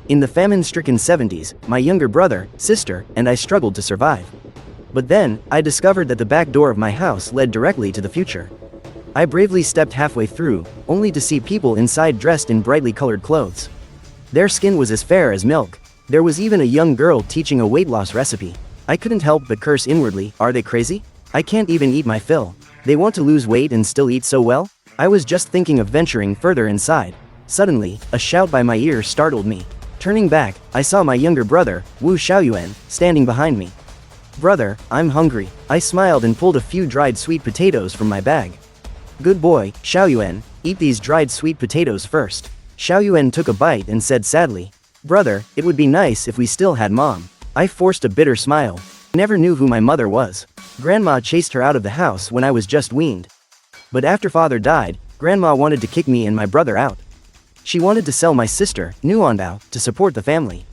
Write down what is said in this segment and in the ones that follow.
In the famine-stricken 70s, my younger brother, sister, and I struggled to survive. But then, I discovered that the back door of my house led directly to the future. I bravely stepped halfway through, only to see people inside dressed in brightly colored clothes. Their skin was as fair as milk. There was even a young girl teaching a weight loss recipe. I couldn't help but curse inwardly, are they crazy? I can't even eat my fill. They want to lose weight and still eat so well? I was just thinking of venturing further inside. Suddenly, a shout by my ear startled me. Turning back, I saw my younger brother, Wu Xiaoyuan, standing behind me. Brother, I'm hungry. I smiled and pulled a few dried sweet potatoes from my bag. Good boy, Xiaoyuan, eat these dried sweet potatoes first. Xiaoyuan took a bite and said sadly, Brother, it would be nice if we still had mom. I forced a bitter smile. I never knew who my mother was. Grandma chased her out of the house when I was just weaned. But after father died, Grandma wanted to kick me and my brother out. She wanted to sell my sister, Nuanbao, to support the family.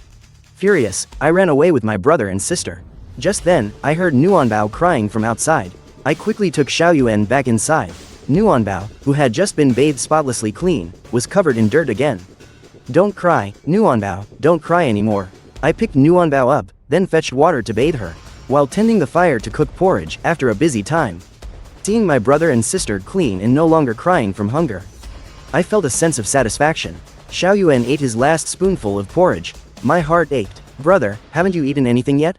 Furious, I ran away with my brother and sister. Just then, I heard Nuanbao crying from outside. I quickly took Xiaoyuan back inside. Nuanbao, who had just been bathed spotlessly clean, was covered in dirt again. Don't cry, Nuanbao, don't cry anymore. I picked Nuanbao up, then fetched water to bathe her, while tending the fire to cook porridge after a busy time. Seeing my brother and sister clean and no longer crying from hunger, I felt a sense of satisfaction. Xiaoyuan ate his last spoonful of porridge. My heart ached. Brother, haven't you eaten anything yet?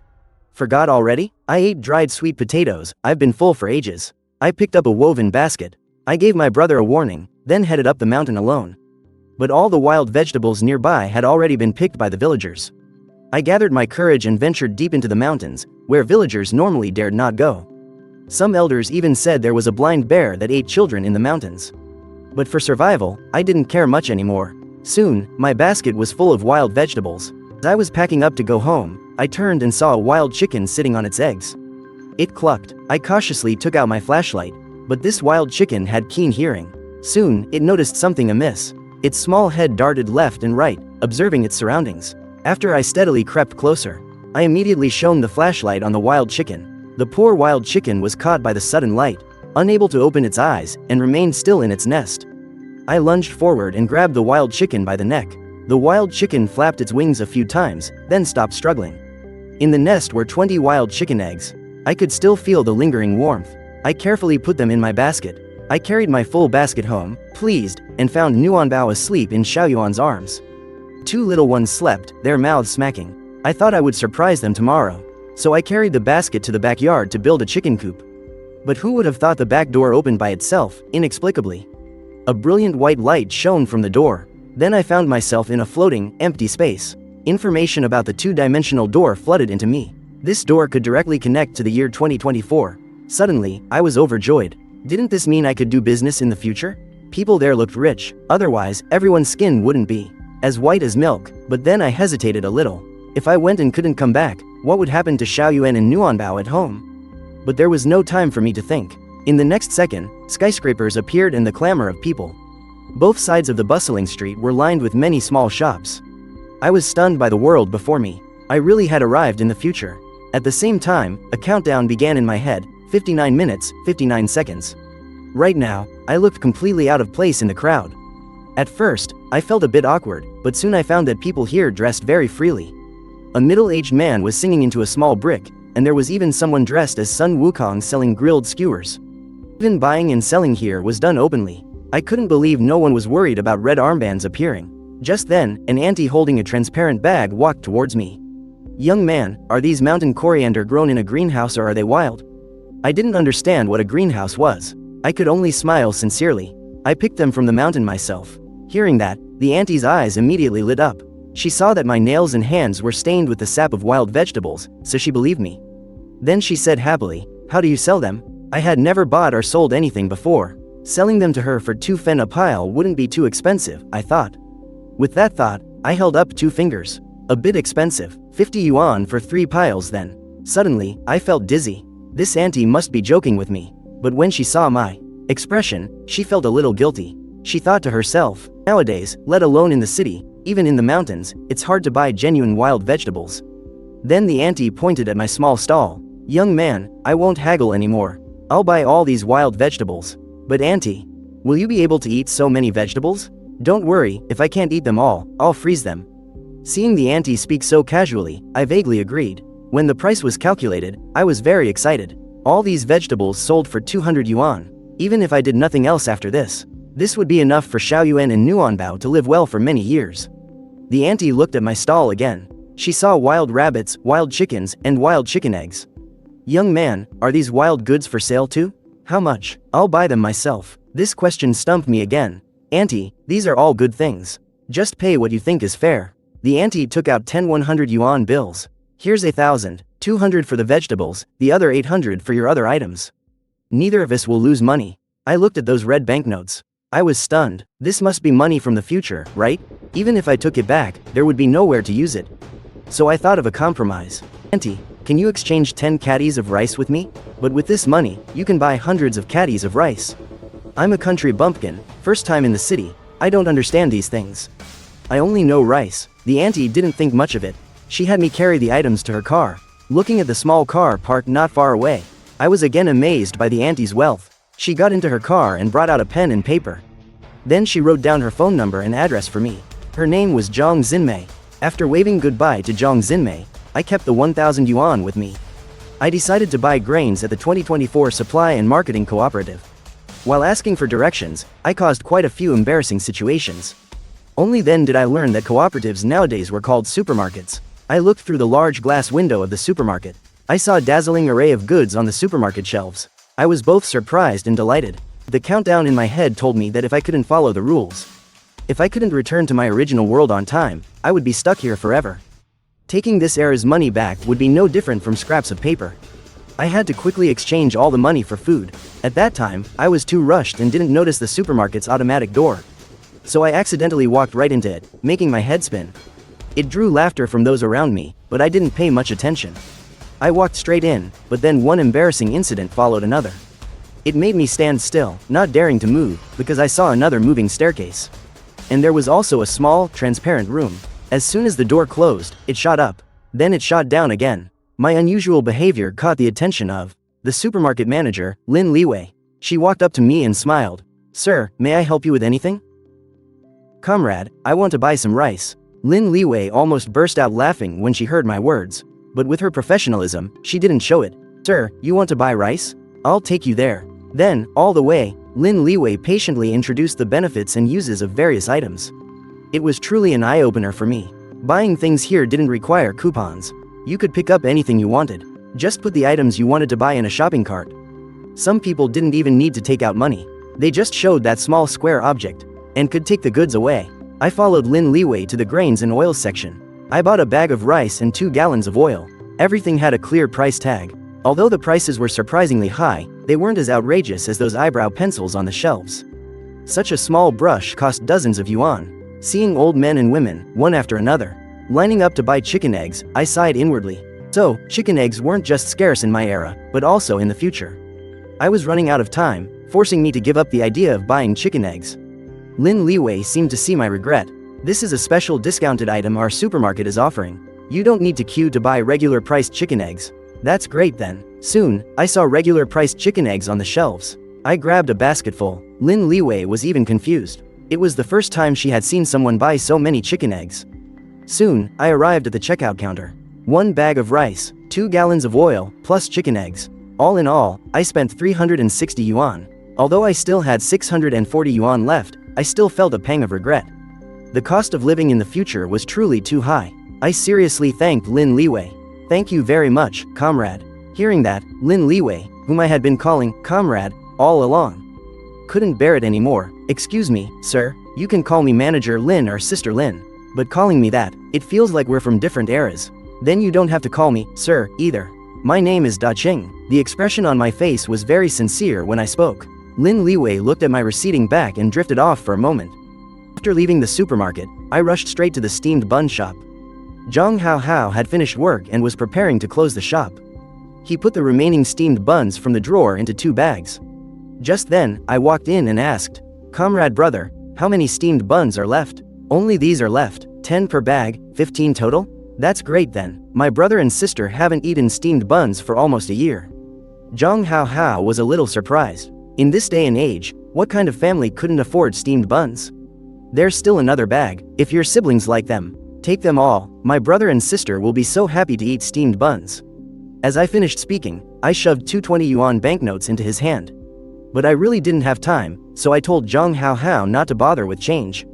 Forgot already? I ate dried sweet potatoes, I've been full for ages. I picked up a woven basket. I gave my brother a warning, then headed up the mountain alone. But all the wild vegetables nearby had already been picked by the villagers. I gathered my courage and ventured deep into the mountains, where villagers normally dared not go. Some elders even said there was a blind bear that ate children in the mountains. But for survival, I didn't care much anymore. Soon, my basket was full of wild vegetables. As I was packing up to go home, I turned and saw a wild chicken sitting on its eggs. It clucked. I cautiously took out my flashlight, but this wild chicken had keen hearing. Soon, it noticed something amiss. Its small head darted left and right, observing its surroundings. After I steadily crept closer, I immediately shone the flashlight on the wild chicken. The poor wild chicken was caught by the sudden light, unable to open its eyes, and remained still in its nest. I lunged forward and grabbed the wild chicken by the neck. The wild chicken flapped its wings a few times, then stopped struggling. In the nest were 20 wild chicken eggs. I could still feel the lingering warmth. I carefully put them in my basket. I carried my full basket home, pleased, and found Nuanbao asleep in Xiaoyuan's arms. 2 little ones slept, their mouths smacking. I thought I would surprise them tomorrow, so I carried the basket to the backyard to build a chicken coop. But who would have thought the back door opened by itself, inexplicably? A brilliant white light shone from the door. Then I found myself in a floating, empty space. Information about the 2-dimensional door flooded into me. This door could directly connect to the year 2024. Suddenly, I was overjoyed. Didn't this mean I could do business in the future? People there looked rich, otherwise, everyone's skin wouldn't be as white as milk. But then I hesitated a little. If I went and couldn't come back, what would happen to Xiaoyuan and Nuanbao at home? But there was no time for me to think. In the next second, skyscrapers appeared and the clamor of people. Both sides of the bustling street were lined with many small shops. I was stunned by the world before me. I really had arrived in the future. At the same time, a countdown began in my head, 59 minutes, 59 seconds. Right now, I looked completely out of place in the crowd. At first, I felt a bit awkward, but soon I found that people here dressed very freely. A middle-aged man was singing into a small brick, and there was even someone dressed as Sun Wukong selling grilled skewers. Even buying and selling here was done openly. I couldn't believe no one was worried about red armbands appearing. Just then, an auntie holding a transparent bag walked towards me. Young man, are these mountain coriander grown in a greenhouse or are they wild? I didn't understand what a greenhouse was. I could only smile sincerely. I picked them from the mountain myself. Hearing that, the auntie's eyes immediately lit up. She saw that my nails and hands were stained with the sap of wild vegetables, so she believed me. Then she said happily, "How do you sell them?" I had never bought or sold anything before. Selling them to her for 2 fen a pile wouldn't be too expensive, I thought. With that thought, I held up 2 fingers. A bit expensive, 50 yuan for 3 piles then. Suddenly, I felt dizzy. This auntie must be joking with me. But when she saw my expression, she felt a little guilty. She thought to herself, nowadays, let alone in the city, even in the mountains, it's hard to buy genuine wild vegetables. Then the auntie pointed at my small stall. "Young man, I won't haggle anymore. I'll buy all these wild vegetables." "But auntie, will you be able to eat so many vegetables?" Don't worry, if I can't eat them all, I'll freeze them. Seeing the auntie speak so casually, I vaguely agreed. When the price was calculated, I was very excited. All these vegetables sold for 200 yuan. Even if I did nothing else after this, this would be enough for Xiaoyuan and Nuanbao to live well for many years. The auntie looked at my stall again. She saw wild rabbits, wild chickens, and wild chicken eggs. Young man, are these wild goods for sale too? How much? I'll buy them myself. This question stumped me again. Auntie, these are all good things. Just pay what you think is fair. The auntie took out 10 100 yuan bills. Here's 1,000, 200 for the vegetables, the other 800 for your other items. Neither of us will lose money. I looked at those red banknotes. I was stunned. This must be money from the future, right? Even if I took it back, there would be nowhere to use it. So I thought of a compromise. Auntie, can you exchange 10 caddies of rice with me? But with this money, you can buy hundreds of caddies of rice. I'm a country bumpkin, first time in the city. I don't understand these things. I only know rice. The auntie didn't think much of it. She had me carry the items to her car. Looking at the small car parked not far away, I was again amazed by the auntie's wealth. She got into her car and brought out a pen and paper. Then she wrote down her phone number and address for me. Her name was Zhang Xinmei. After waving goodbye to Zhang Xinmei, I kept the 1,000 yuan with me. I decided to buy grains at the 2024 Supply and Marketing Cooperative. While asking for directions, I caused quite a few embarrassing situations. Only then did I learn that cooperatives nowadays were called supermarkets. I looked through the large glass window of the supermarket. I saw a dazzling array of goods on the supermarket shelves. I was both surprised and delighted. The countdown in my head told me that if I couldn't follow the rules, if I couldn't return to my original world on time, I would be stuck here forever. Taking this era's money back would be no different from scraps of paper. I had to quickly exchange all the money for food. At that time, I was too rushed and didn't notice the supermarket's automatic door. So I accidentally walked right into it, making my head spin. It drew laughter from those around me, but I didn't pay much attention. I walked straight in, but then one embarrassing incident followed another. It made me stand still, not daring to move, because I saw another moving staircase. And there was also a small, transparent room. As soon as the door closed, it shot up. Then it shot down again. My unusual behavior caught the attention of the supermarket manager, Lin Liwei. She walked up to me and smiled. "Sir, may I help you with anything?" "Comrade, I want to buy some rice." Lin Liwei almost burst out laughing when she heard my words. But with her professionalism, she didn't show it. "Sir, you want to buy rice? I'll take you there." Then, all the way, Lin Liwei patiently introduced the benefits and uses of various items. It was truly an eye-opener for me. Buying things here didn't require coupons. You could pick up anything you wanted. Just put the items you wanted to buy in a shopping cart. Some people didn't even need to take out money. They just showed that small square object and could take the goods away. I followed Lin Liwei to the grains and oils section. I bought a bag of rice and 2 gallons of oil. Everything had a clear price tag. Although the prices were surprisingly high, they weren't as outrageous as those eyebrow pencils on the shelves. Such a small brush cost dozens of yuan. Seeing old men and women, one after another, lining up to buy chicken eggs, I sighed inwardly. So, chicken eggs weren't just scarce in my era, but also in the future. I was running out of time, forcing me to give up the idea of buying chicken eggs. Lin Liwei seemed to see my regret. "This is a special discounted item our supermarket is offering. You don't need to queue to buy regular priced chicken eggs." "That's great then." Soon, I saw regular priced chicken eggs on the shelves. I grabbed a basketful. Lin Liwei was even confused. It was the first time she had seen someone buy so many chicken eggs. Soon, I arrived at the checkout counter. 1 bag of rice, 2 gallons of oil, plus chicken eggs. All in all, I spent 360 yuan. Although I still had 640 yuan left, I still felt a pang of regret. The cost of living in the future was truly too high. I seriously thanked Lin Liwei. "Thank you very much, comrade." Hearing that, Lin Liwei, whom I had been calling comrade all along, couldn't bear it anymore. "Excuse me, sir, you can call me Manager Lin or Sister Lin. But calling me that, it feels like we're from different eras. Then you don't have to call me sir either. My name is Da Qing." The expression on my face was very sincere when I spoke. Lin Liwei looked at my receding back and drifted off for a moment. After leaving the supermarket, I rushed straight to the steamed bun shop. Zhang Hao had finished work and was preparing to close the shop. He put the remaining steamed buns from the drawer into 2 bags. Just then, I walked in and asked, "Comrade brother, how many steamed buns are left?" "Only these are left, 10 per bag, 15 total?" "That's great then. My brother and sister haven't eaten steamed buns for almost a year." Zhang Hao was a little surprised. In this day and age, what kind of family couldn't afford steamed buns? There's still another bag. If your siblings like them, take them all. My brother and sister will be so happy to eat steamed buns." As I finished speaking, I shoved 2 20 yuan banknotes into his hand. But I really didn't have time, so I told Zhang Hao not to bother with change.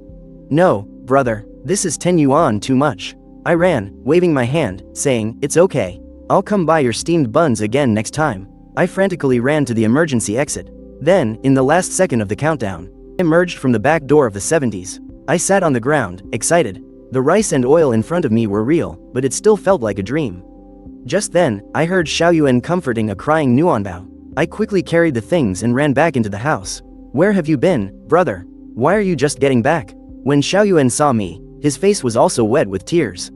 "No, brother, this is 10 yuan too much." I ran, waving my hand, saying, "It's okay. I'll come buy your steamed buns again next time." I frantically ran to the emergency exit. Then, in the last second of the countdown, I emerged from the back door of the 70s. I sat on the ground, excited. The rice and oil in front of me were real, but it still felt like a dream. Just then, I heard Xiaoyuan comforting a crying Nuanbao. I quickly carried the things and ran back into the house. "Where have you been, brother? Why are you just getting back?" When Xiaoyuan saw me, his face was also wet with tears.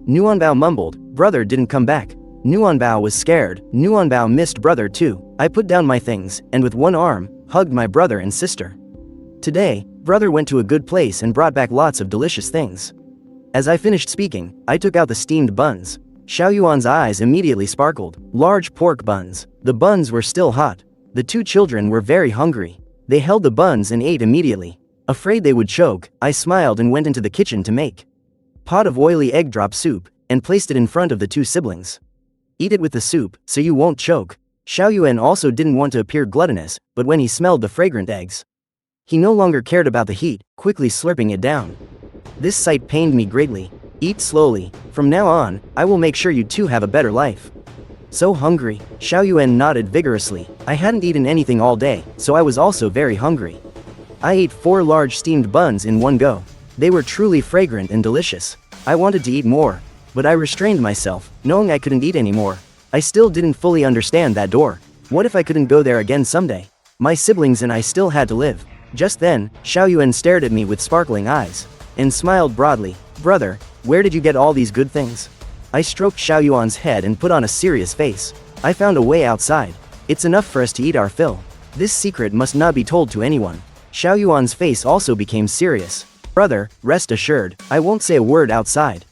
Nuanbao mumbled, "Brother didn't come back." Nuanbao was scared. Nuanbao missed brother too. I put down my things, and with one arm, hugged my brother and sister. Today, brother went to a good place and brought back lots of delicious things. As I finished speaking, I took out the steamed buns. Xiaoyuan's eyes immediately sparkled. Large pork buns. The buns were still hot. The 2 children were very hungry. They held the buns and ate immediately. Afraid they would choke, I smiled and went into the kitchen to make pot of oily egg drop soup, and placed it in front of the 2 siblings. "Eat it with the soup, so you won't choke." Xiaoyuan also didn't want to appear gluttonous, but when he smelled the fragrant eggs, he no longer cared about the heat, quickly slurping it down. This sight pained me greatly. "Eat slowly. From now on, I will make sure you 2 have a better life." "So hungry." Xiaoyuan nodded vigorously. I hadn't eaten anything all day, so I was also very hungry. I ate 4 large steamed buns in one go. They were truly fragrant and delicious. I wanted to eat more, but I restrained myself, knowing I couldn't eat anymore. I still didn't fully understand that door. What if I couldn't go there again someday? My siblings and I still had to live. Just then, Xiaoyuan stared at me with sparkling eyes and smiled broadly. "Brother, where did you get all these good things?" I stroked Xiaoyuan's head and put on a serious face. "I found a way outside. It's enough for us to eat our fill. This secret must not be told to anyone." Xiaoyuan's face also became serious. "Brother, rest assured, I won't say a word outside."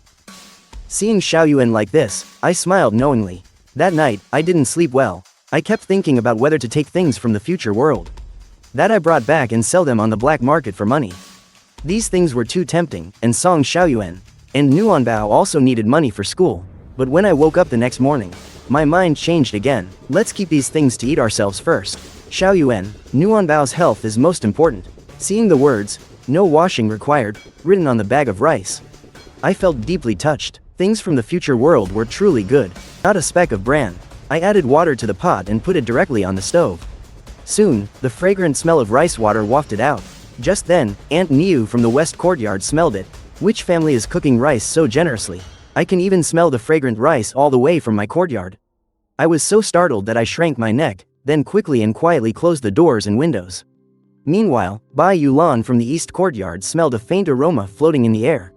Seeing Xiaoyuan like this, I smiled knowingly. That night, I didn't sleep well. I kept thinking about whether to take things from the future world that I brought back and sell them on the black market for money. These things were too tempting, and Song Xiaoyuan and Nuanbao also needed money for school. But when I woke up the next morning, my mind changed again. Let's keep these things to eat ourselves first. Xiaoyuan, Nuanbao's health is most important. Seeing the words, "No washing required," written on the bag of rice, I felt deeply touched. Things from the future world were truly good. Not a speck of bran. I added water to the pot and put it directly on the stove. Soon, the fragrant smell of rice water wafted out. Just then, Aunt Niu from the west courtyard smelled it. "Which family is cooking rice so generously? I can even smell the fragrant rice all the way from my courtyard." I was so startled that I shrank my neck, then quickly and quietly closed the doors and windows. Meanwhile, Bai Yulan from the east courtyard smelled a faint aroma floating in the air.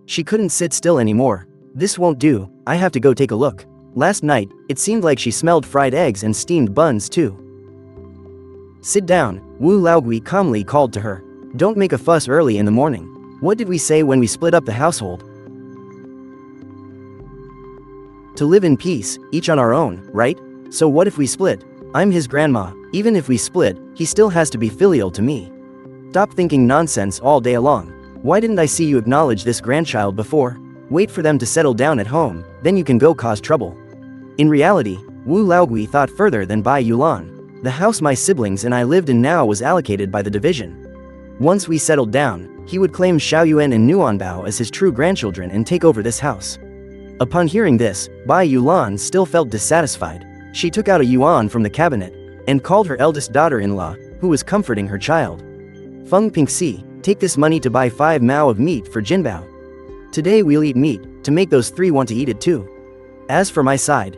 She couldn't sit still anymore. "This won't do, I have to go take a look." Last night, it seemed like she smelled fried eggs and steamed buns too. "Sit down," Wu Laogui calmly called to her. "Don't make a fuss early in the morning. What did we say when we split up the household? To live in peace, each on our own, right? So what if we split? I'm his grandma. Even if we split, he still has to be filial to me. Stop thinking nonsense all day long. Why didn't I see you acknowledge this grandchild before? Wait for them to settle down at home, then you can go cause trouble." In reality, Wu Laogui thought further than Bai Yulan. The house my siblings and I lived in now was allocated by the division. Once we settled down, he would claim Xiaoyuan and Nuanbao as his true grandchildren and take over this house. Upon hearing this, Bai Yulan still felt dissatisfied. She took out a yuan from the cabinet and called her eldest daughter-in-law, who was comforting her child. "Feng Pingxi, take this money to buy 5 mao of meat for Jinbao. Today we'll eat meat, to make those 3 want to eat it too. As for my side,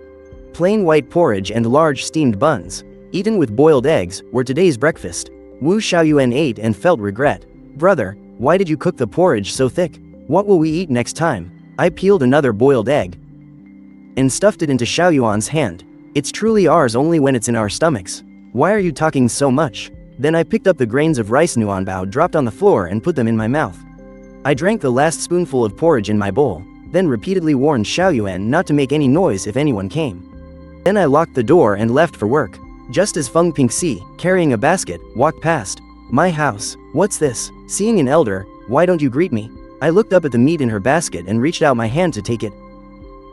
plain white porridge and large steamed buns, eaten with boiled eggs, were today's breakfast." Wu Xiaoyuan ate and felt regret. "Brother, why did you cook the porridge so thick? What will we eat next time?" I peeled another boiled egg and stuffed it into Xiaoyuan's hand. "It's truly ours only when it's in our stomachs. Why are you talking so much?" Then I picked up the grains of rice Nuanbao dropped on the floor and put them in my mouth. I drank the last spoonful of porridge in my bowl, then repeatedly warned Xiaoyuan not to make any noise if anyone came. Then I locked the door and left for work. Just as Feng Pingxi, carrying a basket, walked past. "My house. What's this?" Seeing an elder, Why don't you greet me? I looked up at the meat in her basket and reached out my hand to take it.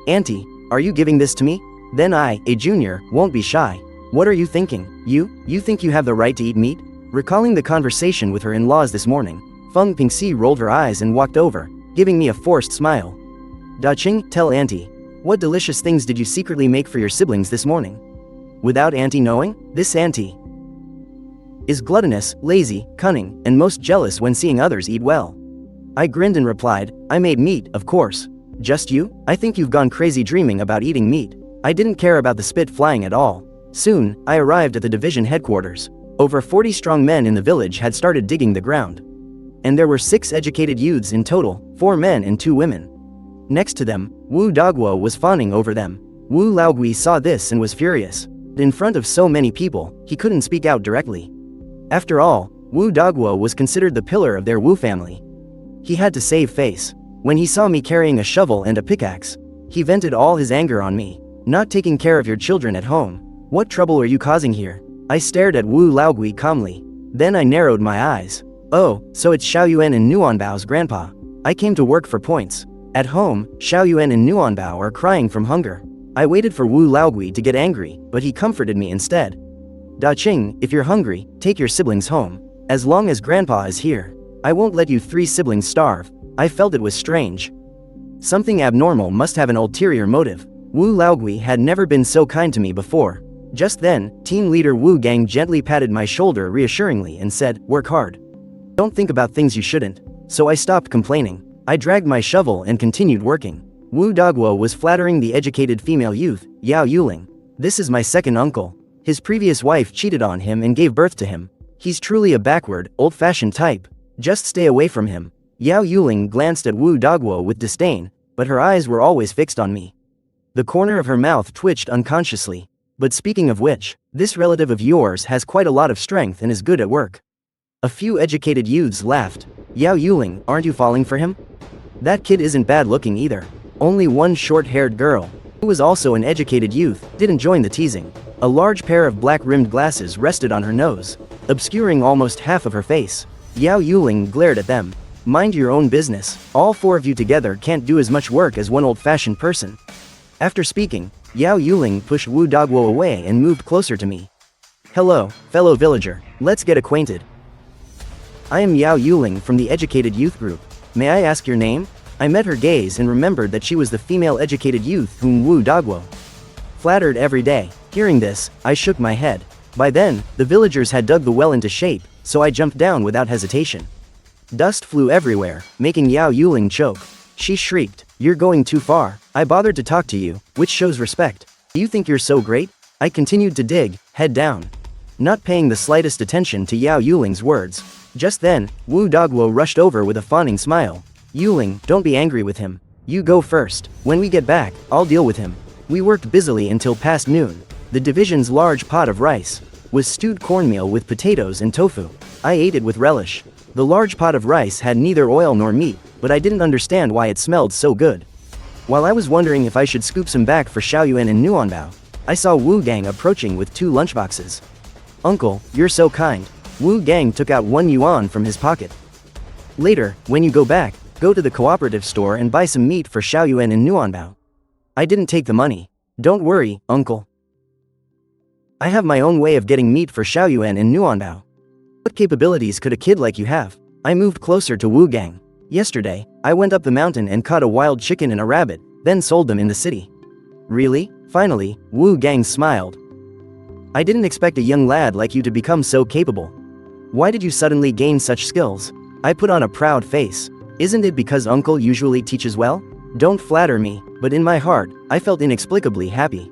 Auntie, are you giving this to me? Then I, a junior, won't be shy. What are you thinking? You think you have the right to eat meat? Recalling the conversation with her in-laws this morning, Feng Pingxi rolled her eyes and walked over, giving me a forced smile. Da Qing, tell Auntie. What delicious things did you secretly make for your siblings this morning? Without Auntie knowing, this Auntie is gluttonous, lazy, cunning, and most jealous when seeing others eat well. I grinned and replied, I made meat, of course. Just you? I think you've gone crazy dreaming about eating meat. I didn't care about the spit flying at all. Soon, I arrived at the division headquarters. Over 40 strong men in the village had started digging the ground. And there were 6 educated youths in total, 4 men and 2 women. Next to them, Wu Daguo was fawning over them. Wu Laogui saw this and was furious. In front of so many people, he couldn't speak out directly. After all, Wu Daguo was considered the pillar of their Wu family. He had to save face. When he saw me carrying a shovel and a pickaxe, he vented all his anger on me. Not taking care of your children at home. What trouble are you causing here? I stared at Wu Laogui calmly. Then I narrowed my eyes. Oh, so it's Xiaoyuan and Nuanbao's grandpa. I came to work for points. At home, Xiaoyuan and Nuanbao are crying from hunger. I waited for Wu Laogui to get angry, but he comforted me instead. Da Qing, if you're hungry, take your siblings home. As long as grandpa is here, I won't let you 3 siblings starve. I felt it was strange. Something abnormal must have an ulterior motive. Wu Laogui had never been so kind to me before. Just then, team leader Wu Gang gently patted my shoulder reassuringly and said, work hard. Don't think about things you shouldn't. So I stopped complaining. I dragged my shovel and continued working. Wu Daguo was flattering the educated female youth, Yao Yuling. This is my second uncle. His previous wife cheated on him and gave birth to him. He's truly a backward, old-fashioned type. Just stay away from him. Yao Yuling glanced at Wu Daguo with disdain, but her eyes were always fixed on me. The corner of her mouth twitched unconsciously. But speaking of which, this relative of yours has quite a lot of strength and is good at work. A few educated youths laughed. Yao Yuling, aren't you falling for him? That kid isn't bad looking either. Only one short-haired girl, who was also an educated youth, didn't join the teasing. A large pair of black-rimmed glasses rested on her nose, obscuring almost half of her face. Yao Yuling glared at them. Mind your own business. All 4 of you together can't do as much work as one old-fashioned person. After speaking, Yao Yuling pushed Wu Daguo away and moved closer to me. Hello, fellow villager. Let's get acquainted. I am Yao Yuling from the educated youth group. May I ask your name? I met her gaze and remembered that she was the female educated youth whom Wu Daguo flattered every day. Hearing this, I shook my head. By then, the villagers had dug the well into shape, so I jumped down without hesitation. Dust flew everywhere, making Yao Yuling choke. She shrieked, "You're going too far. I bothered to talk to you, which shows respect. You think you're so great?" I continued to dig, head down, not paying the slightest attention to Yao Yuling's words. Just then, Wu Daguo rushed over with a fawning smile. Yuling, don't be angry with him. You go first. When we get back, I'll deal with him. We worked busily until past noon. The division's large pot of rice was stewed cornmeal with potatoes and tofu. I ate it with relish. The large pot of rice had neither oil nor meat, but I didn't understand why it smelled so good. While I was wondering if I should scoop some back for Xiaoyuan and Nuanbao, I saw Wu Gang approaching with 2 lunchboxes. Uncle, you're so kind. Wu Gang took out 1 yuan from his pocket. Later, when you go back, go to the cooperative store and buy some meat for Xiaoyuan and Nuanbao. I didn't take the money. Don't worry, uncle. I have my own way of getting meat for Xiaoyuan and Nuanbao. What capabilities could a kid like you have? I moved closer to Wu Gang. Yesterday, I went up the mountain and caught a wild chicken and a rabbit, then sold them in the city. Really? Finally, Wu Gang smiled. I didn't expect a young lad like you to become so capable. Why did you suddenly gain such skills? I put on a proud face. Isn't it because uncle usually teaches well? Don't flatter me, but in my heart, I felt inexplicably happy.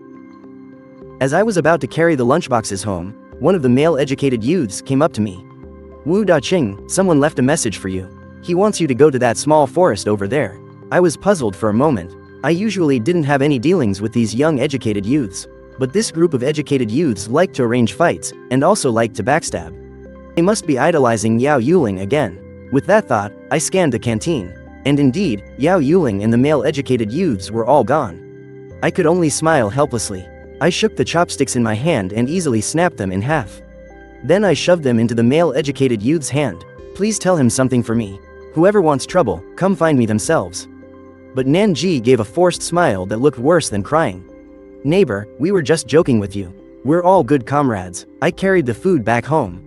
As I was about to carry the lunchboxes home, one of the male educated youths came up to me. Wu Daqing, someone left a message for you. He wants you to go to that small forest over there. I was puzzled for a moment. I usually didn't have any dealings with these young educated youths, but this group of educated youths liked to arrange fights, and also liked to backstab. They must be idolizing Yao Yuling again. With that thought, I scanned the canteen. And indeed, Yao Yuling and the male educated youths were all gone. I could only smile helplessly. I shook the chopsticks in my hand and easily snapped them in half. Then I shoved them into the male educated youth's hand. Please tell him something for me. Whoever wants trouble, come find me themselves. But Nanji gave a forced smile that looked worse than crying. Neighbor, we were just joking with you. We're all good comrades. I carried the food back home.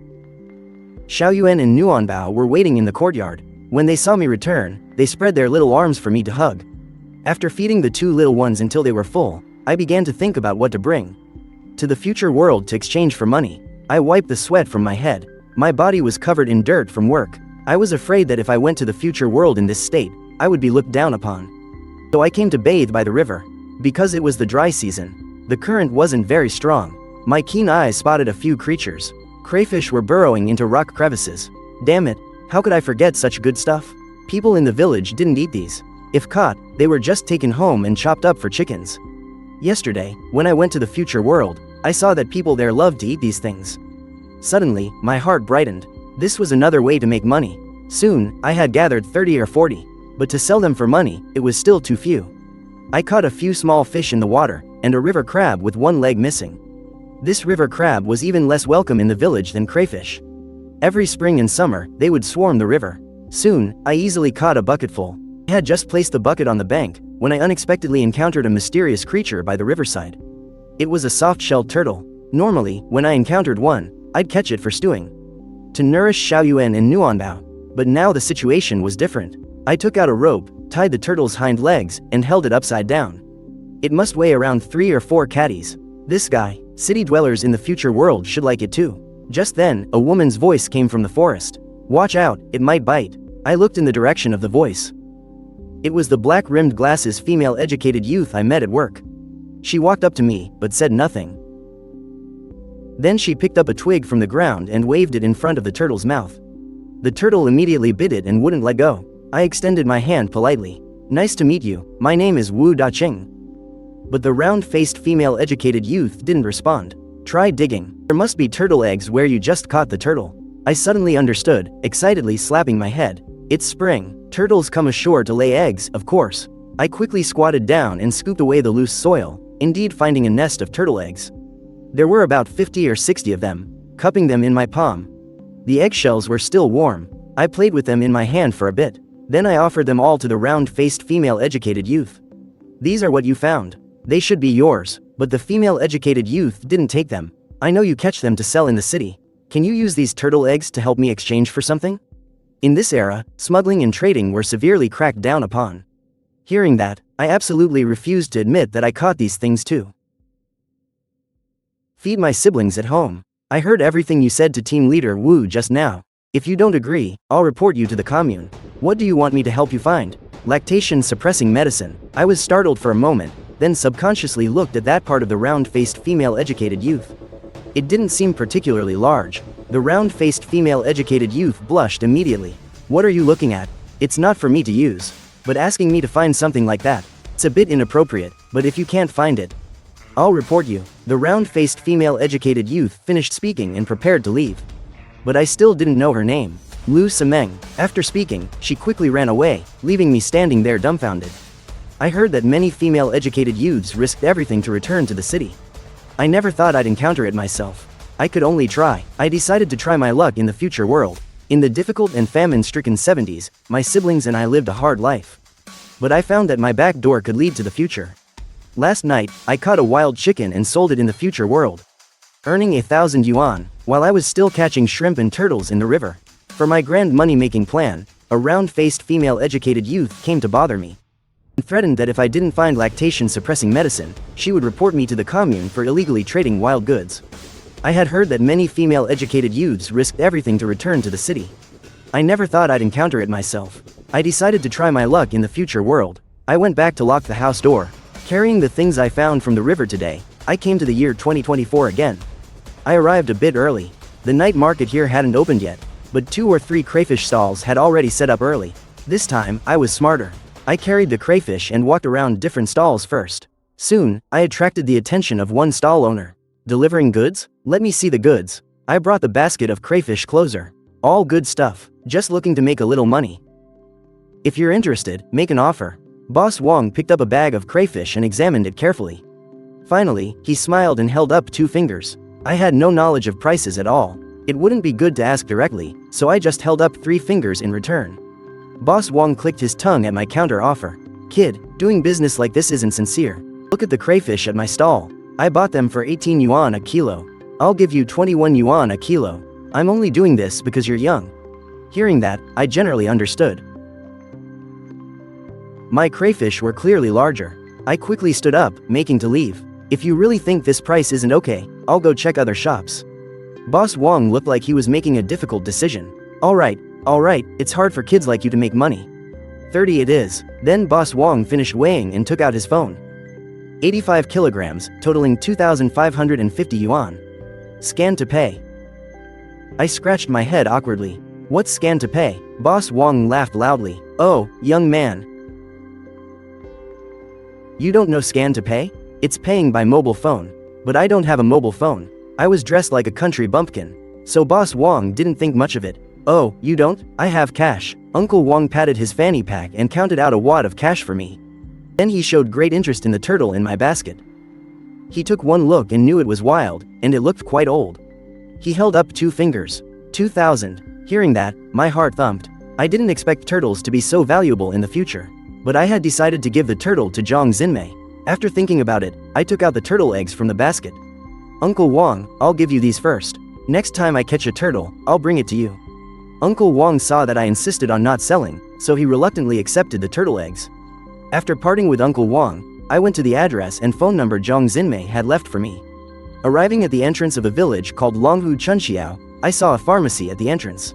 Xiaoyuan and Nuanbao were waiting in the courtyard. When they saw me return, they spread their little arms for me to hug. After feeding the two little ones until they were full, I began to think about what to bring to the future world to exchange for money. I wiped the sweat from my head. My body was covered in dirt from work. I was afraid that if I went to the future world in this state, I would be looked down upon. So I came to bathe by the river. Because it was the dry season, the current wasn't very strong. My keen eyes spotted a few creatures. Crayfish were burrowing into rock crevices. Damn it, how could I forget such good stuff? People in the village didn't eat these. If caught, they were just taken home and chopped up for chickens. Yesterday, when I went to the future world, I saw that people there loved to eat these things. Suddenly, my heart brightened. This was another way to make money. Soon, I had gathered 30 or 40, but to sell them for money, it was still too few. I caught a few small fish in the water, and a river crab with one leg missing. This river crab was even less welcome in the village than crayfish. Every spring and summer, they would swarm the river. Soon, I easily caught a bucketful. I had just placed the bucket on the bank, when I unexpectedly encountered a mysterious creature by the riverside. It was a soft-shelled turtle. Normally, when I encountered one, I'd catch it for stewing, to nourish Xiaoyuan and Nuanbao. But now the situation was different. I took out a rope, tied the turtle's hind legs, and held it upside down. It must weigh around 3 or 4 catties. This guy, city dwellers in the future world should like it too. Just then, a woman's voice came from the forest. Watch out, it might bite. I looked in the direction of the voice. It was the black-rimmed glasses female educated youth I met at work. She walked up to me, but said nothing. Then she picked up a twig from the ground and waved it in front of the turtle's mouth. The turtle immediately bit it and wouldn't let go. I extended my hand politely. Nice to meet you, my name is Wu Daqing. But the round-faced female educated youth didn't respond. Try digging. There must be turtle eggs where you just caught the turtle. I suddenly understood, excitedly slapping my head. It's spring. Turtles come ashore to lay eggs, of course. I quickly squatted down and scooped away the loose soil, indeed finding a nest of turtle eggs. There were about 50 or 60 of them, cupping them in my palm. The eggshells were still warm. I played with them in my hand for a bit. Then I offered them all to the round-faced female educated youth. These are what you found. They should be yours, but the female educated youth didn't take them. I know you catch them to sell in the city. Can you use these turtle eggs to help me exchange for something? In this era, smuggling and trading were severely cracked down upon. Hearing that, I absolutely refused to admit that I caught these things too. Feed my siblings at home. I heard everything you said to team leader Wu just now. If you don't agree, I'll report you to the commune. What do you want me to help you find? Lactation suppressing medicine. I was startled for a moment, then subconsciously looked at that part of the round-faced female educated youth. It didn't seem particularly large. The round-faced female educated youth blushed immediately. What are you looking at? It's not for me to use. But asking me to find something like that, it's a bit inappropriate, but if you can't find it, I'll report you. The round-faced female educated youth finished speaking and prepared to leave. But I still didn't know her name. Lu Semeng. After speaking, she quickly ran away, leaving me standing there dumbfounded. I heard that many female educated youths risked everything to return to the city. I never thought I'd encounter it myself. I could only try. I decided to try my luck in the future world. In the difficult and famine-stricken 70s, my siblings and I lived a hard life. But I found that my back door could lead to the future. Last night, I caught a wild chicken and sold it in the future world, earning 1,000 yuan, while I was still catching shrimp and turtles in the river. For my grand money-making plan, a round-faced female educated youth came to bother me and threatened that if I didn't find lactation-suppressing medicine, she would report me to the commune for illegally trading wild goods. I had heard that many female educated youths risked everything to return to the city. I never thought I'd encounter it myself. I decided to try my luck in the future world. I went back to lock the house door. Carrying the things I found from the river today, I came to the year 2024 again. I arrived a bit early. The night market here hadn't opened yet, but 2 or 3 crayfish stalls had already set up early. This time, I was smarter. I carried the crayfish and walked around different stalls first. Soon, I attracted the attention of one stall owner. Delivering goods? Let me see the goods. I brought the basket of crayfish closer. All good stuff, just looking to make a little money. If you're interested, make an offer. Boss Wong picked up a bag of crayfish and examined it carefully. Finally, he smiled and held up 2 fingers. I had no knowledge of prices at all. It wouldn't be good to ask directly, so I just held up 3 fingers in return. Boss Wong clicked his tongue at my counter offer. Kid, doing business like this isn't sincere. Look at the crayfish at my stall. I bought them for 18 yuan a kilo. I'll give you 21 yuan a kilo. I'm only doing this because you're young. Hearing that, I generally understood. My crayfish were clearly larger. I quickly stood up, making to leave. If you really think this price isn't okay, I'll go check other shops. Boss Wong looked like he was making a difficult decision. Alright, it's hard for kids like you to make money. 30 it is. Then Boss Wong finished weighing and took out his phone. 85 kilograms, totaling 2,550 yuan. Scan to pay. I scratched my head awkwardly. What's scan to pay? Boss Wong laughed loudly. Oh, young man. You don't know scan to pay? It's paying by mobile phone. But I don't have a mobile phone. I was dressed like a country bumpkin. So Boss Wong didn't think much of it. Oh, you don't? I have cash. Uncle Wong patted his fanny pack and counted out a wad of cash for me. Then he showed great interest in the turtle in my basket. He took one look and knew it was wild, and it looked quite old. He held up 2 fingers. 2,000. Hearing that, my heart thumped. I didn't expect turtles to be so valuable in the future. But I had decided to give the turtle to Zhang Xinmei. After thinking about it, I took out the turtle eggs from the basket. Uncle Wong, I'll give you these first. Next time I catch a turtle, I'll bring it to you. Uncle Wong saw that I insisted on not selling, so he reluctantly accepted the turtle eggs. After parting with Uncle Wong, I went to the address and phone number Zhang Xinmei had left for me. Arriving at the entrance of a village called Longhu Chunxiao, I saw a pharmacy at the entrance.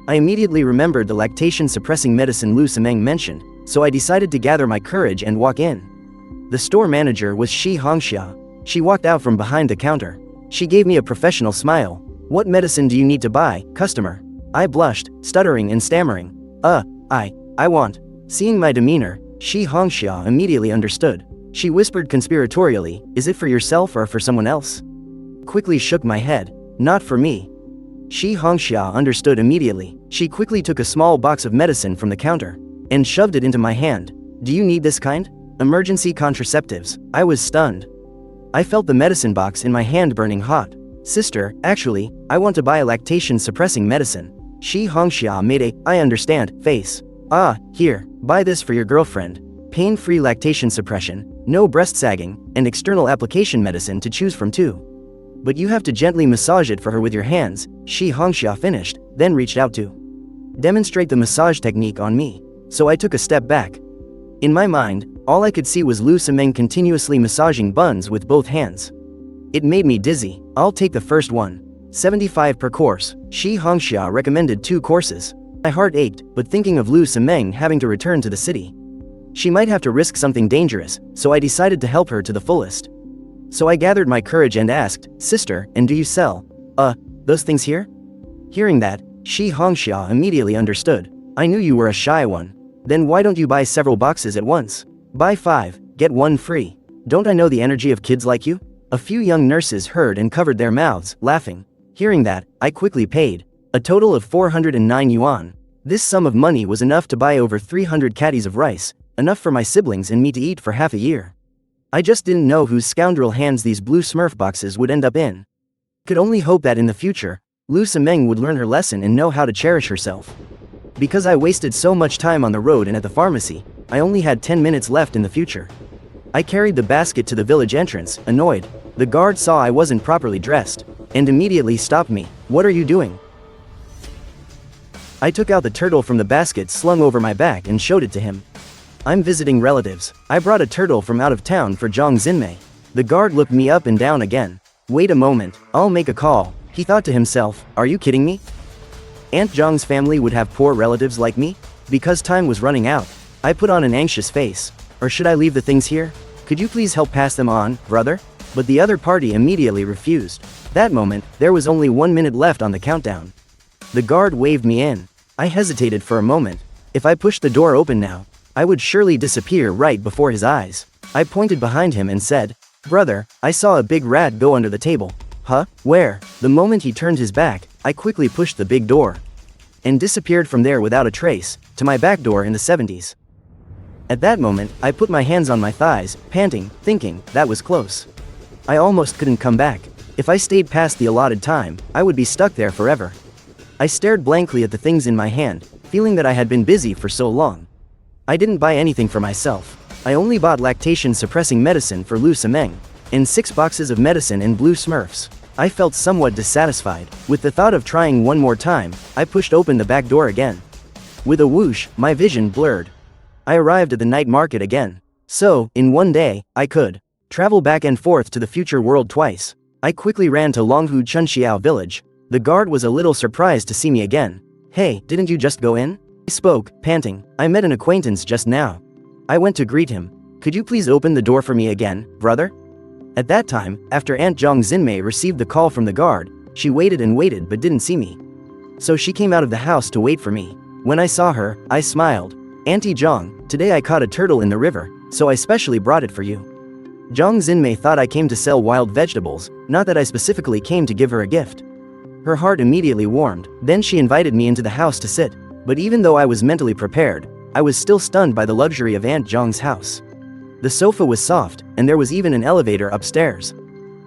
I immediately remembered the lactation-suppressing medicine Lu Simeng mentioned, so I decided to gather my courage and walk in. The store manager was Shi Hongxia. She walked out from behind the counter. She gave me a professional smile. What medicine do you need to buy, customer? I blushed, stuttering and stammering. I want. Seeing my demeanor, Shi Hongxia immediately understood. She whispered conspiratorially, is it for yourself or for someone else? Quickly shook my head. Not for me. Shi Hongxia understood immediately. She quickly took a small box of medicine from the counter and shoved it into my hand. Do you need this kind? Emergency contraceptives. I was stunned. I felt the medicine box in my hand burning hot. Sister, actually, I want to buy a lactation-suppressing medicine. Shi Hongxia made a, I understand, face. Ah, here, buy this for your girlfriend. Pain-free lactation suppression, no breast sagging, and external application medicine to choose from too. But you have to gently massage it for her with your hands, Shi Hongxia finished, then reached out to demonstrate the massage technique on me. So I took a step back. In my mind, all I could see was Lu Simeng continuously massaging buns with both hands. It made me dizzy. I'll take the first one. 75 per course. Shi Hongxia recommended 2 courses. My heart ached, but thinking of Lu Simeng having to return to the city. She might have to risk something dangerous, so I decided to help her to the fullest. So I gathered my courage and asked, Sister, and do you sell, those things here? Hearing that, Shi Hongxia immediately understood. I knew you were a shy one. Then why don't you buy several boxes at once? Buy 5, get 1 free. Don't I know the energy of kids like you? A few young nurses heard and covered their mouths, laughing. Hearing that, I quickly paid. A total of 409 yuan. This sum of money was enough to buy over 300 caddies of rice, enough for my siblings and me to eat for half a year. I just didn't know whose scoundrel hands these blue Smurf boxes would end up in. Could only hope that in the future, Lu Simeng would learn her lesson and know how to cherish herself. Because I wasted so much time on the road and at the pharmacy, I only had 10 minutes left in the future. I carried the basket to the village entrance, annoyed. The guard saw I wasn't properly dressed, and immediately stopped me. What are you doing? I took out the turtle from the basket slung over my back and showed it to him. I'm visiting relatives. I brought a turtle from out of town for Zhang Xinmei. The guard looked me up and down again. Wait a moment, I'll make a call. He thought to himself, are you kidding me? Aunt Zhang's family would have poor relatives like me? Because time was running out, I put on an anxious face. Or should I leave the things here? Could you please help pass them on, brother? But the other party immediately refused. That moment, there was only 1 minute left on the countdown. The guard waved me in. I hesitated for a moment. If I pushed the door open now, I would surely disappear right before his eyes. I pointed behind him and said, Brother, I saw a big rat go under the table. Huh? Where? The moment he turned his back, I quickly pushed the big door and disappeared from there without a trace, to my back door in the 70s. At that moment, I put my hands on my thighs, panting, thinking, that was close. I almost couldn't come back. If I stayed past the allotted time, I would be stuck there forever. I stared blankly at the things in my hand, feeling that I had been busy for so long. I didn't buy anything for myself. I only bought lactation-suppressing medicine for Lu Sameng, and 6 boxes of medicine in blue Smurfs. I felt somewhat dissatisfied. With the thought of trying one more time, I pushed open the back door again. With a whoosh, my vision blurred. I arrived at the night market again. So, in one day, I could travel back and forth to the future world twice. I quickly ran to Longhu Chunxiao village. The guard was a little surprised to see me again. "Hey, didn't you just go in?" I spoke, panting. "I met an acquaintance just now." I went to greet him. "Could you please open the door for me again, brother?" At that time, after Aunt Zhang Xinmei received the call from the guard, she waited and waited but didn't see me. So she came out of the house to wait for me. When I saw her, I smiled. "Auntie Zhang, today I caught a turtle in the river, so I specially brought it for you." Zhang Xinmei thought I came to sell wild vegetables, not that I specifically came to give her a gift. Her heart immediately warmed. Then she invited me into the house to sit. But even though I was mentally prepared, I was still stunned by the luxury of Aunt Zhang's house. The sofa was soft, and there was even an elevator upstairs.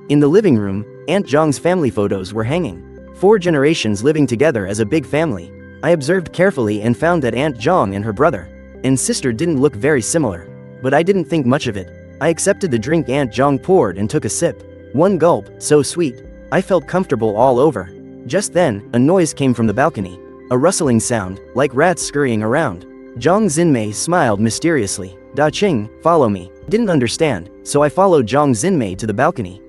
In the living room, Aunt Zhang's family photos were hanging. 4 generations living together as a big family. I observed carefully and found that Aunt Zhang and her brother and sister didn't look very similar. But I didn't think much of it. I accepted the drink Aunt Zhang poured and took a sip. One gulp, so sweet. I felt comfortable all over. Just then, a noise came from the balcony. A rustling sound, like rats scurrying around. Zhang Xinmei smiled mysteriously. "Da Qing, follow me." Didn't understand, so I followed Zhang Xinmei to the balcony.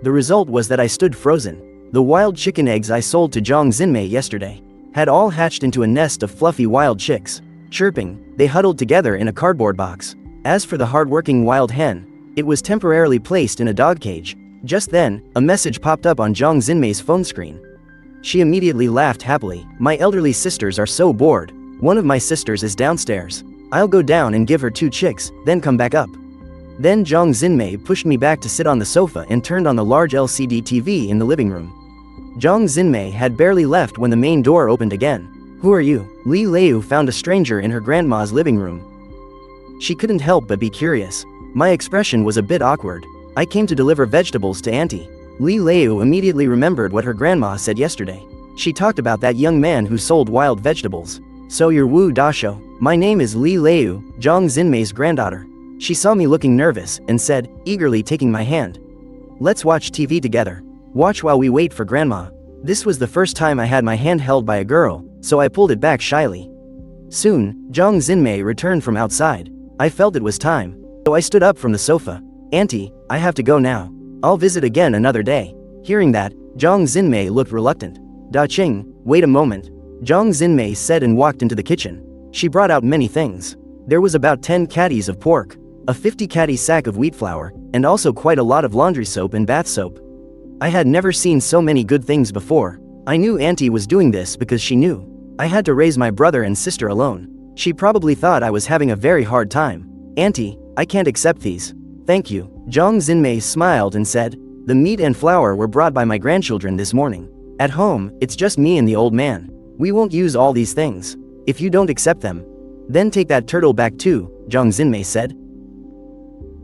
The result was that I stood frozen. The wild chicken eggs I sold to Zhang Xinmei yesterday had all hatched into a nest of fluffy wild chicks. Chirping, they huddled together in a cardboard box. As for the hardworking wild hen, it was temporarily placed in a dog cage. Just then, a message popped up on Zhang Xinmei's phone screen. She immediately laughed happily. "My elderly sisters are so bored. One of my sisters is downstairs. I'll go down and give her 2 chicks, then come back up." Then Zhang Xinmei pushed me back to sit on the sofa and turned on the large LCD TV in the living room. Zhang Xinmei had barely left when the main door opened again. "Who are you?" Li Leu found a stranger in her grandma's living room. She couldn't help but be curious. My expression was a bit awkward. "I came to deliver vegetables to Auntie." Li Leu immediately remembered what her grandma said yesterday. She talked about that young man who sold wild vegetables. "So you're Wu Dasho." "My name is Li Leu, Zhang Xinmei's granddaughter." She saw me looking nervous and said, eagerly taking my hand, "Let's watch TV together. Watch while we wait for grandma." This was the first time I had my hand held by a girl, so I pulled it back shyly. Soon, Zhang Xinmei returned from outside. I felt it was time, so I stood up from the sofa. "Auntie, I have to go now. I'll visit again another day." Hearing that, Zhang Xinmei looked reluctant. "Da Qing, wait a moment," Zhang Xinmei said and walked into the kitchen. She brought out many things. There was about 10 caddies of pork, a 50 caddy sack of wheat flour, and also quite a lot of laundry soap and bath soap. I had never seen so many good things before. I knew Auntie was doing this because she knew I had to raise my brother and sister alone. She probably thought I was having a very hard time. "Auntie, I can't accept these." "Thank you." Zhang Xinmei smiled and said, "The meat and flour were brought by my grandchildren this morning. At home, it's just me and the old man. We won't use all these things. If you don't accept them, then take that turtle back too," Zhang Xinmei said.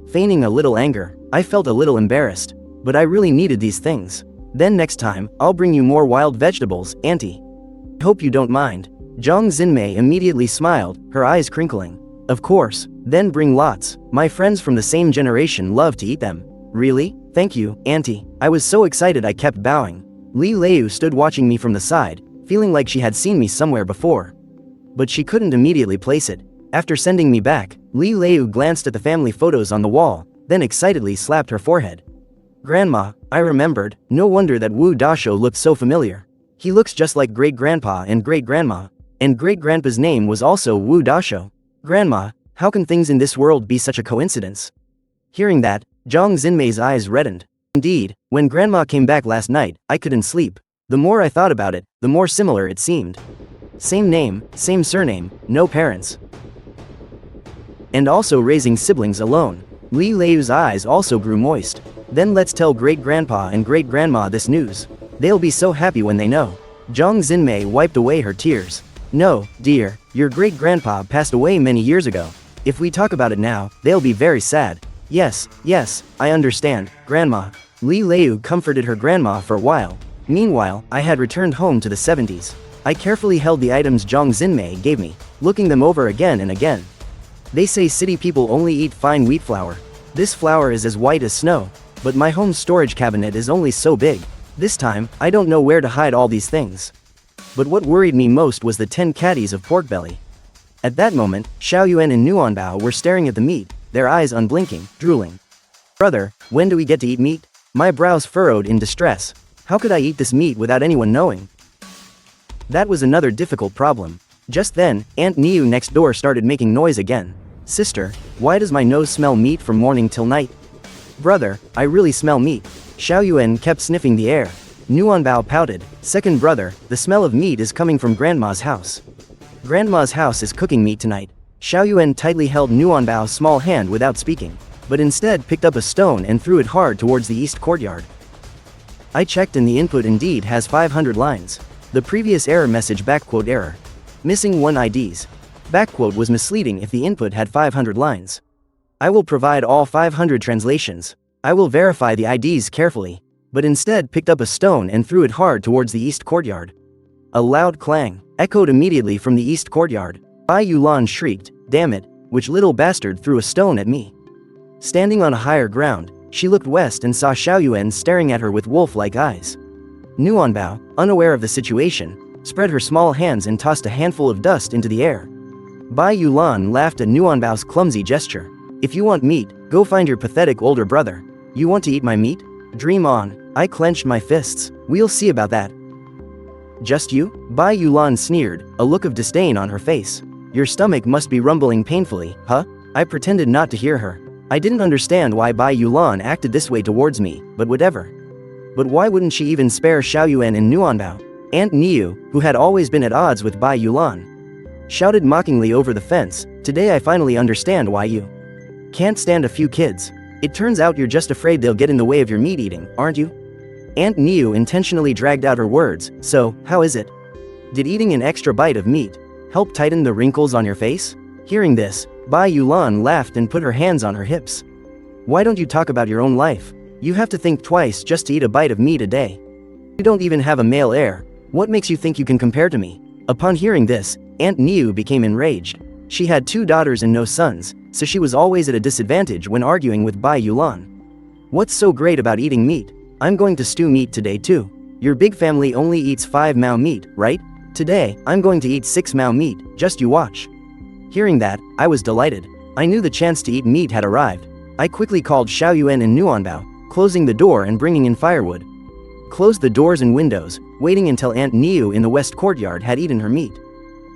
Feigning a little anger, I felt a little embarrassed, but I really needed these things. "Then next time, I'll bring you more wild vegetables, Auntie. Hope you don't mind." Zhang Xinmei immediately smiled, her eyes crinkling. "Of course, then bring lots. My friends from the same generation love to eat them." "Really? Thank you, Auntie." I was so excited I kept bowing. Li Leu stood watching me from the side, feeling like she had seen me somewhere before. But she couldn't immediately place it. After sending me back, Li Leu glanced at the family photos on the wall, then excitedly slapped her forehead. "Grandma," I remembered. No wonder that Wu Dasho looked so familiar. He looks just like great-grandpa and great-grandma, and great-grandpa's name was also Wu Dasho. "Grandma, how can things in this world be such a coincidence?" Hearing that, Zhang Xinmei's eyes reddened. Indeed, when grandma came back last night, I couldn't sleep. The more I thought about it, the more similar it seemed. Same name, same surname, no parents. And also raising siblings alone. Li Leu's eyes also grew moist. "Then let's tell great-grandpa and great-grandma this news. They'll be so happy when they know." Zhang Xinmei wiped away her tears. "No, dear, your great-grandpa passed away many years ago. If we talk about it now, they'll be very sad." Yes, I understand, Grandma." Li Leu comforted her grandma for a while. Meanwhile, I had returned home to the 70s. I carefully held the items Zhang Xinmei gave me, looking them over again and again. They say city people only eat fine wheat flour. This flour is as white as snow, but my home storage cabinet is only so big. This time, I don't know where to hide all these things. But what worried me most was the 10 caddies of pork belly. At that moment, Xiaoyuan and Nuanbao were staring at the meat, their eyes unblinking, drooling. Brother, when do we get to eat meat? My brows furrowed in distress. How could I eat this meat without anyone knowing? That was another difficult problem. Just then, Aunt Niu next door started making noise again. Sister, why does my nose smell meat from morning till night? Brother, I really smell meat. Xiaoyuan kept sniffing the air. Nuanbao pouted. Second brother, the smell of meat is coming from Grandma's house. Grandma's house is cooking meat tonight. Xiaoyuan tightly held Nuanbao's small hand without speaking, but instead picked up a stone and threw it hard towards the east courtyard. I checked and the input indeed has 500 lines. The previous error message error. Missing 1 IDs. Was misleading if the input had 500 lines. I will provide all 500 translations. I will verify the IDs carefully, but instead picked up a stone and threw it hard towards the east courtyard. A loud clang echoed immediately from the east courtyard. Bai Yulan shrieked, "Damn it, which little bastard threw a stone at me?" Standing on a higher ground, she looked west and saw Xiaoyuan staring at her with wolf-like eyes. Nuanbao, unaware of the situation, spread her small hands and tossed a handful of dust into the air. Bai Yulan laughed at Nuanbao's clumsy gesture. "If you want meat, go find your pathetic older brother. You want to eat my meat? Dream on." I clenched my fists. "We'll see about that." "Just you?" Bai Yulan sneered, a look of disdain on her face. "Your stomach must be rumbling painfully, huh?" I pretended not to hear her. I didn't understand why Bai Yulan acted this way towards me, but whatever. But why wouldn't she even spare Xiaoyuan and Nuanbao? Aunt Niu, who had always been at odds with Bai Yulan, shouted mockingly over the fence, "Today I finally understand why you can't stand a few kids. It turns out you're just afraid they'll get in the way of your meat eating, aren't you?" Aunt Niu intentionally dragged out her words. "So, how is it? Did eating an extra bite of meat help tighten the wrinkles on your face?" Hearing this, Bai Yulan laughed and put her hands on her hips. "Why don't you talk about your own life? You have to think twice just to eat a bite of meat a day. You don't even have a male heir. What makes you think you can compare to me?" Upon hearing this, Aunt Niu became enraged. She had 2 daughters and no sons, so she was always at a disadvantage when arguing with Bai Yulan. "What's so great about eating meat? I'm going to stew meat today too. Your big family only eats 5 mao meat, right? Today, I'm going to eat 6 mao meat, just you watch." Hearing that, I was delighted. I knew the chance to eat meat had arrived. I quickly called Xiaoyuan and Nuanbao, closing the door and bringing in firewood. Closed the doors and windows, waiting until Aunt Niu in the west courtyard had eaten her meat.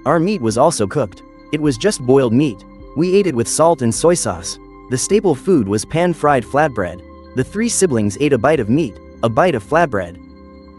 Our meat was also cooked. It was just boiled meat. We ate it with salt and soy sauce. The staple food was pan-fried flatbread. The 3 siblings ate a bite of meat, a bite of flatbread.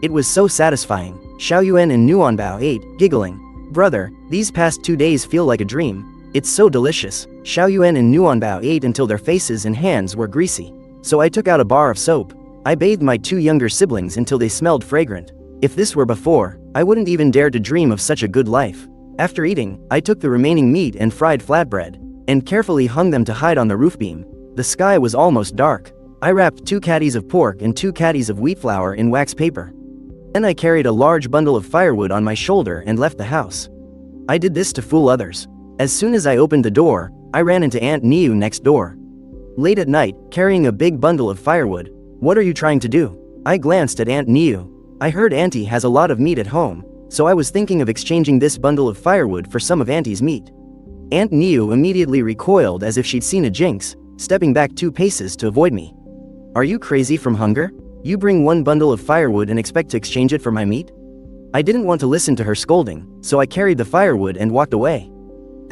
It was so satisfying. Xiaoyuan and Nuanbao ate, giggling. "Brother, these past 2 days feel like a dream. It's so delicious." Xiaoyuan and Nuanbao ate until their faces and hands were greasy. So I took out a bar of soap. I bathed my 2 younger siblings until they smelled fragrant. If this were before, I wouldn't even dare to dream of such a good life. After eating, I took the remaining meat and fried flatbread, and carefully hung them to hide on the roof beam. The sky was almost dark. I wrapped 2 caddies of pork and 2 caddies of wheat flour in wax paper. Then I carried a large bundle of firewood on my shoulder and left the house. I did this to fool others. As soon as I opened the door, I ran into Aunt Niu next door. Late at night, carrying a big bundle of firewood. "What are you trying to do?" I glanced at Aunt Niu. I heard Auntie has a lot of meat at home, so I was thinking of exchanging this bundle of firewood for some of Auntie's meat. Aunt Niu immediately recoiled as if she'd seen a jinx, stepping back 2 paces to avoid me. "Are you crazy from hunger? You bring 1 bundle of firewood and expect to exchange it for my meat?" I didn't want to listen to her scolding, so I carried the firewood and walked away.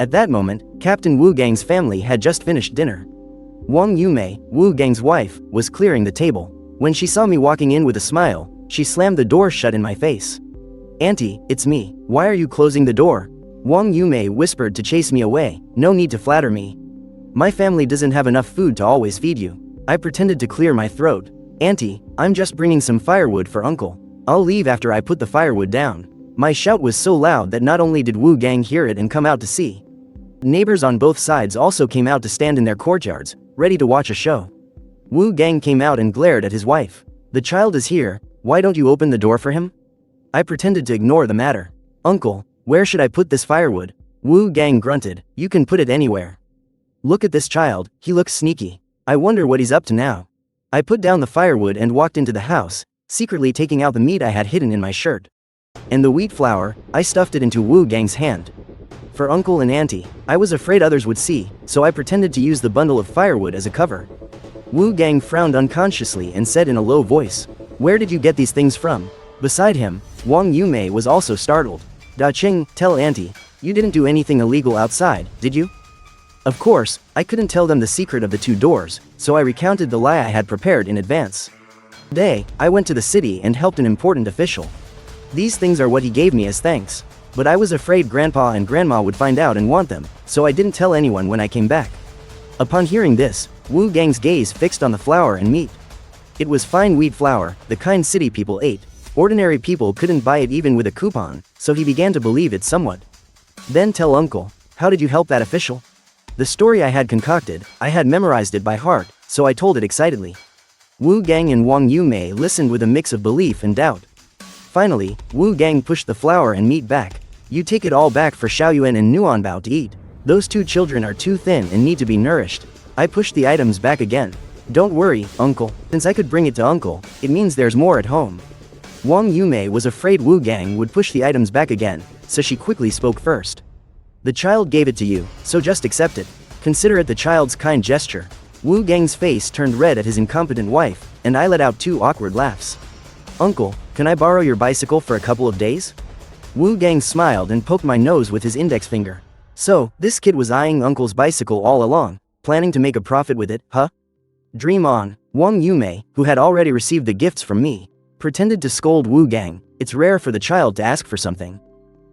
At that moment, Captain Wu Gang's family had just finished dinner. Wang Yumei, Wu Gang's wife, was clearing the table. When she saw me walking in with a smile, she slammed the door shut in my face. "Auntie, it's me. Why are you closing the door?" Wang Yumei whispered to chase me away. "No need to flatter me. My family doesn't have enough food to always feed you." I pretended to clear my throat. "Auntie, I'm just bringing some firewood for Uncle. I'll leave after I put the firewood down." My shout was so loud that not only did Wu Gang hear it and come out to see, neighbors on both sides also came out to stand in their courtyards, ready to watch a show. Wu Gang came out and glared at his wife. "The child is here, why don't you open the door for him?" I pretended to ignore the matter. Uncle, where should I put this firewood? Wu Gang grunted. You can put it anywhere. Look at this child, he looks sneaky. I wonder what he's up to now. I put down the firewood and walked into the house, secretly taking out the meat I had hidden in my shirt. And the wheat flour, I stuffed it into Wu Gang's hand. For Uncle and Auntie, I was afraid others would see, so I pretended to use the bundle of firewood as a cover. Wu Gang frowned unconsciously and said in a low voice, "Where did you get these things from?" Beside him, Wang Yumei was also startled. Da Qing, tell Auntie, you didn't do anything illegal outside, did you? Of course, I couldn't tell them the secret of the two doors, so I recounted the lie I had prepared in advance. Today, I went to the city and helped an important official. These things are what he gave me as thanks. But I was afraid Grandpa and Grandma would find out and want them, so I didn't tell anyone when I came back. Upon hearing this, Wu Gang's gaze fixed on the flour and meat. It was fine wheat flour, the kind city people ate. Ordinary people couldn't buy it even with a coupon, so he began to believe it somewhat. Then tell Uncle, how did you help that official? The story I had concocted, I had memorized it by heart, so I told it excitedly. Wu Gang and Wang Yumei listened with a mix of belief and doubt. Finally, Wu Gang pushed the flour and meat back. You take it all back for Xiaoyuan and Nuanbao to eat. Those two children are too thin and need to be nourished. I pushed the items back again. Don't worry, Uncle. Since I could bring it to Uncle, it means there's more at home. Wang Yumei was afraid Wu Gang would push the items back again, so she quickly spoke first. The child gave it to you, so just accept it. Consider it the child's kind gesture. Wu Gang's face turned red at his incompetent wife, and I let out two awkward laughs. Uncle, can I borrow your bicycle for a couple of days? Wu Gang smiled and poked my nose with his index finger. So, this kid was eyeing Uncle's bicycle all along, planning to make a profit with it, huh? Dream on. Wang Yumei, who had already received the gifts from me, pretended to scold Wu Gang. It's rare for the child to ask for something.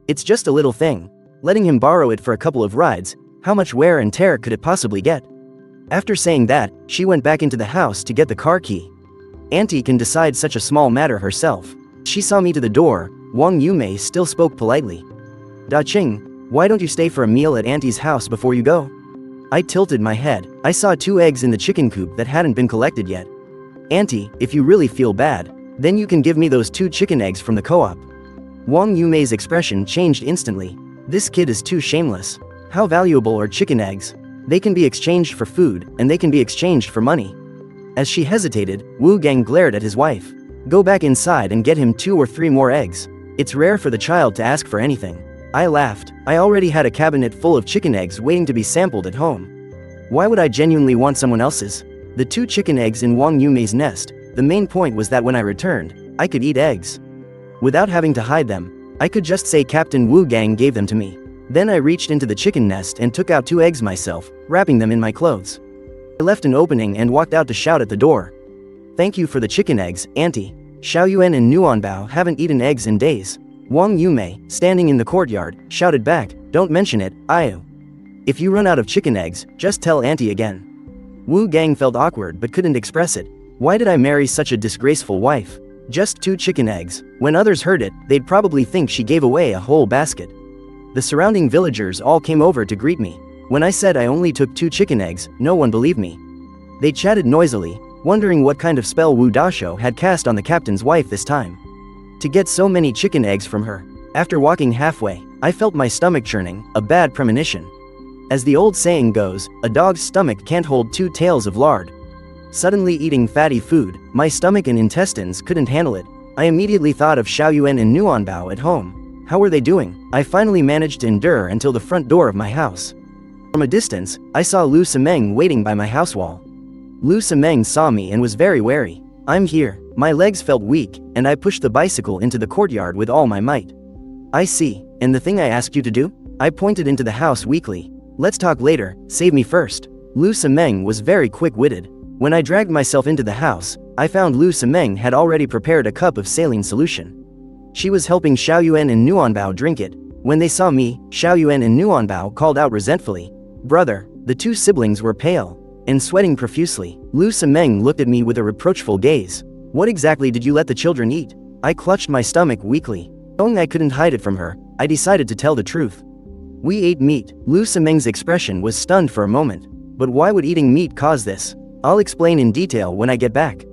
It's just a little thing. Letting him borrow it for a couple of rides, how much wear and tear could it possibly get? After saying that, she went back into the house to get the car key. Auntie can decide such a small matter herself. She saw me to the door. Wang Yumei still spoke politely. Da Qing, why don't you stay for a meal at Auntie's house before you go? I tilted my head. I saw 2 eggs in the chicken coop that hadn't been collected yet. Auntie, if you really feel bad, then you can give me those 2 chicken eggs from the co-op. Wang Yumei's expression changed instantly. This kid is too shameless. How valuable are chicken eggs? They can be exchanged for food, and they can be exchanged for money. As she hesitated, Wu Gang glared at his wife. Go back inside and get him 2 or 3 more eggs. It's rare for the child to ask for anything. I laughed. I already had a cabinet full of chicken eggs waiting to be sampled at home. Why would I genuinely want someone else's? The 2 chicken eggs in Wang Yumei's nest, the main point was that when I returned, I could eat eggs. Without having to hide them, I could just say Captain Wu Gang gave them to me. Then I reached into the chicken nest and took out 2 eggs myself, wrapping them in my clothes. I left an opening and walked out to shout at the door. Thank you for the chicken eggs, Auntie. Xiaoyuan and Nuanbao haven't eaten eggs in days. Wang Yumei, standing in the courtyard, shouted back, don't mention it, Ayu. If you run out of chicken eggs, just tell Auntie again. Wu Gang felt awkward but couldn't express it. Why did I marry such a disgraceful wife? Just 2 chicken eggs. When others heard it, they'd probably think she gave away a whole basket. The surrounding villagers all came over to greet me. When I said I only took 2 chicken eggs, no one believed me. They chatted noisily, wondering what kind of spell Wu Dasho had cast on the captain's wife this time. To get so many chicken eggs from her. After walking halfway, I felt my stomach churning, a bad premonition. As the old saying goes, a dog's stomach can't hold 2 tails of lard. Suddenly eating fatty food, my stomach and intestines couldn't handle it. I immediately thought of Xiaoyuan and Nuanbao at home. How were they doing? I finally managed to endure until the front door of my house. From a distance, I saw Lu Semeng waiting by my house wall. Lu Semeng saw me and was very wary. I'm here. My legs felt weak, and I pushed the bicycle into the courtyard with all my might. I see. And the thing I asked you to do? I pointed into the house weakly. Let's talk later, save me first. Lu Semeng was very quick-witted. When I dragged myself into the house, I found Lu Semeng had already prepared a cup of saline solution. She was helping Xiaoyuan and Nuanbao drink it. When they saw me, Xiaoyuan and Nuanbao called out resentfully. Brother, the 2 siblings were pale and sweating profusely. Lu Semeng looked at me with a reproachful gaze. What exactly did you let the children eat? I clutched my stomach weakly. Knowing I couldn't hide it from her, I decided to tell the truth. We ate meat. Lu Semeng's expression was stunned for a moment. But why would eating meat cause this? I'll explain in detail when I get back.